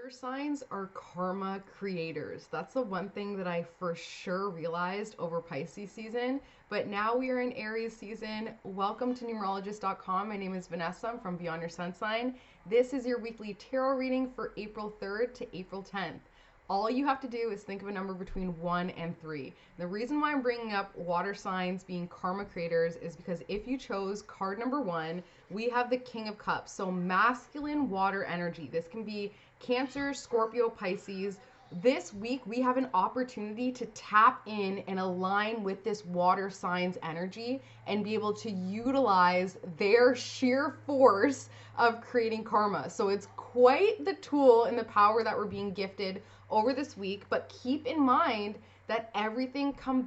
Water signs are karma creators. That's the one thing that I for sure realized over Pisces season. But now we are in Aries season. Welcome to numerologist.com. My name is Vannessa. I'm from Beyond Your Sun Sign. This is your weekly tarot reading for April 3rd to April 10th. All you have to do is think of a number between 1 and 3. The reason why I'm bringing up water signs being karma creators is because if you chose card number 1, we have the King of Cups. So masculine water energy. This can be Cancer, Scorpio, Pisces. This week we have an opportunity to tap in and align with this water signs energy and be able to utilize their sheer force of creating karma. So it's quite the tool and the power that we're being gifted over this week, but keep in mind that everything comes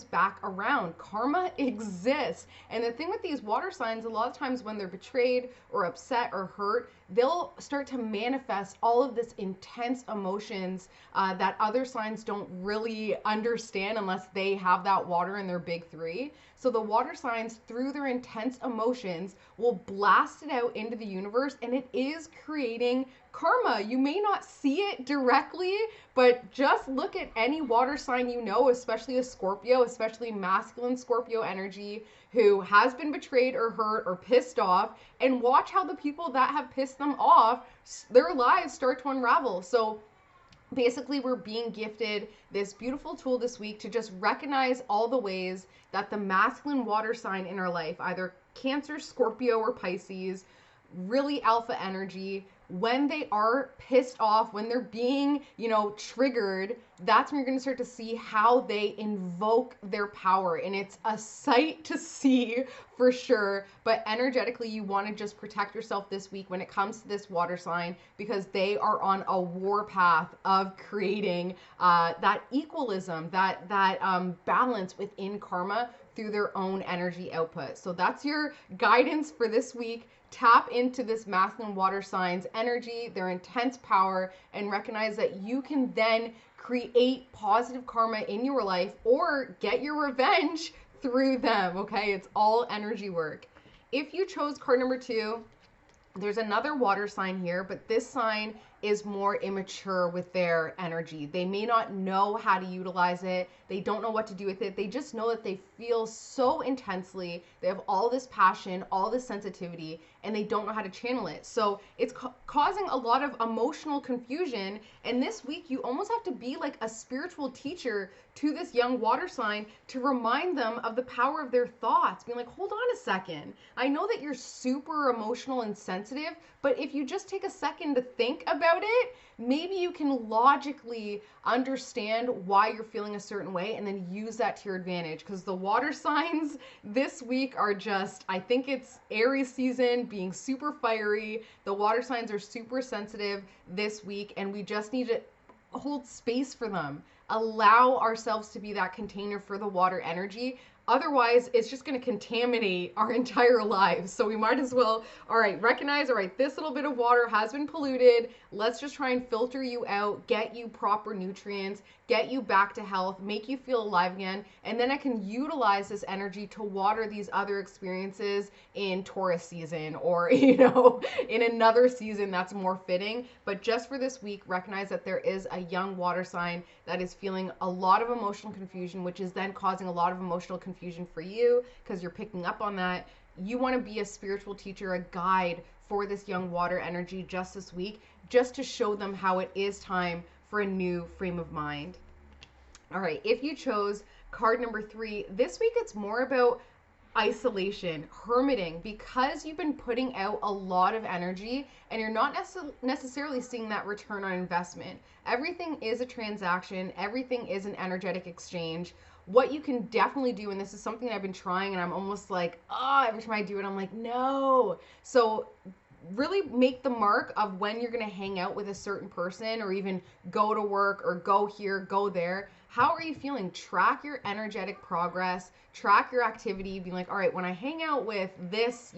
back around. Karma exists. And the thing with these water signs, a lot of times when they're betrayed or upset or hurt, they'll start to manifest all of this intense emotions that other signs don't really understand unless they have that water in their big 3. So the water signs, through their intense emotions, will blast it out into the universe, and it is creating karma. You may not see it directly, but just look at any water sign you know, especially a Scorpio, especially masculine Scorpio energy, who has been betrayed or hurt or pissed off, and watch how the people that have pissed them off, their lives start to unravel. So basically, we're being gifted this beautiful tool this week to just recognize all the ways that the masculine water sign in our life, either Cancer, Scorpio, or Pisces, really alpha energy, when they are pissed off, when they're being, triggered, that's when you're going to start to see how they invoke their power. And it's a sight to see for sure. But energetically, you want to just protect yourself this week when it comes to this water sign, because they are on a war path of creating that equalism, that balance within karma through their own energy output. So that's your guidance for this week. Tap into this masculine water signs energy, their intense power, and recognize that you can then create positive karma in your life or get your revenge through them. Okay, it's all energy work. If you chose card number 2, there's another water sign here, but this sign is more immature with their energy. They may not know how to utilize it. They don't know what to do with it. They just know that they feel so intensely. They have all this passion, all this sensitivity, and they don't know how to channel it. So it's causing a lot of emotional confusion. And this week, you almost have to be like a spiritual teacher to this young water sign to remind them of the power of their thoughts. Being like, hold on a second. I know that you're super emotional and sensitive, but if you just take a second to think about it, maybe you can logically understand why you're feeling a certain way and then use that to your advantage. Because the water signs this week are just, I think it's Aries season, being super fiery. The water signs are super sensitive this week, and we just need to hold space for them. Allow ourselves to be that container for the water energy. Otherwise, it's just going to contaminate our entire lives. So we might as well, recognize, this little bit of water has been polluted. Let's just try and filter you out, get you proper nutrients, get you back to health, make you feel alive again. And then I can utilize this energy to water these other experiences in Taurus season or, in another season that's more fitting. But just for this week, recognize that there is a young water sign that is feeling a lot of emotional confusion, which is then causing a lot of emotional confusion for you because you're picking up on that. You want to be a spiritual teacher, a guide for this young water energy just this week, just to show them how it is time for a new frame of mind. All right, if you chose card number 3, this week it's more about isolation, hermiting, because you've been putting out a lot of energy and you're not necessarily seeing that return on investment. Everything is a transaction. Everything is an energetic exchange. What you can definitely do, and this is something I've been trying and I'm almost like, every time I do it, I'm like, no. So really make the mark of when you're going to hang out with a certain person or even go to work or go here, go there. How are you feeling? Track your energetic progress, track your activity, be like, all right, when I hang out with this,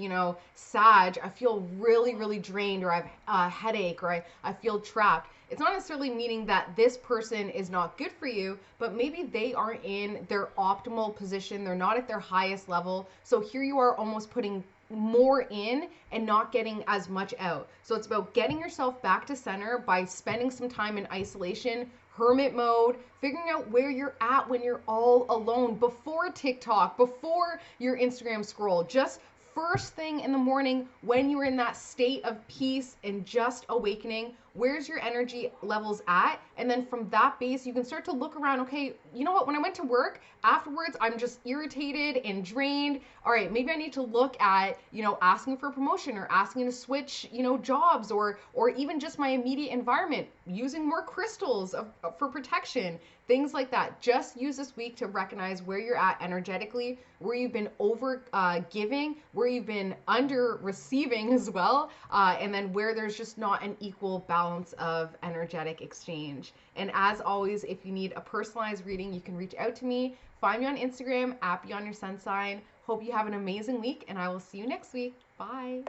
Sag, I feel really, really drained, or I have a headache, or I feel trapped. It's not necessarily meaning that this person is not good for you, but maybe they aren't in their optimal position. They're not at their highest level. So here you are almost putting more in and not getting as much out. So it's about getting yourself back to center by spending some time in isolation, hermit mode, figuring out where you're at when you're all alone, before TikTok, before your Instagram scroll. Just first thing in the morning when you're in that state of peace and just awakening, where's your energy levels at? And then from that base, you can start to look around. Okay, you know what? When I went to work afterwards, I'm just irritated and drained. All right, maybe I need to look at, asking for a promotion or asking to switch, jobs, or even just my immediate environment, using more crystals for protection, things like that. Just use this week to recognize where you're at energetically, where you've been over giving, where you've been under receiving as well, and then where there's just not an equal balance of energetic exchange. And as always, if you need a personalized reading, you can reach out to me. Find me on Instagram at Beyond Your Sun Sign. Hope you have an amazing week, and I will see you next week. Bye.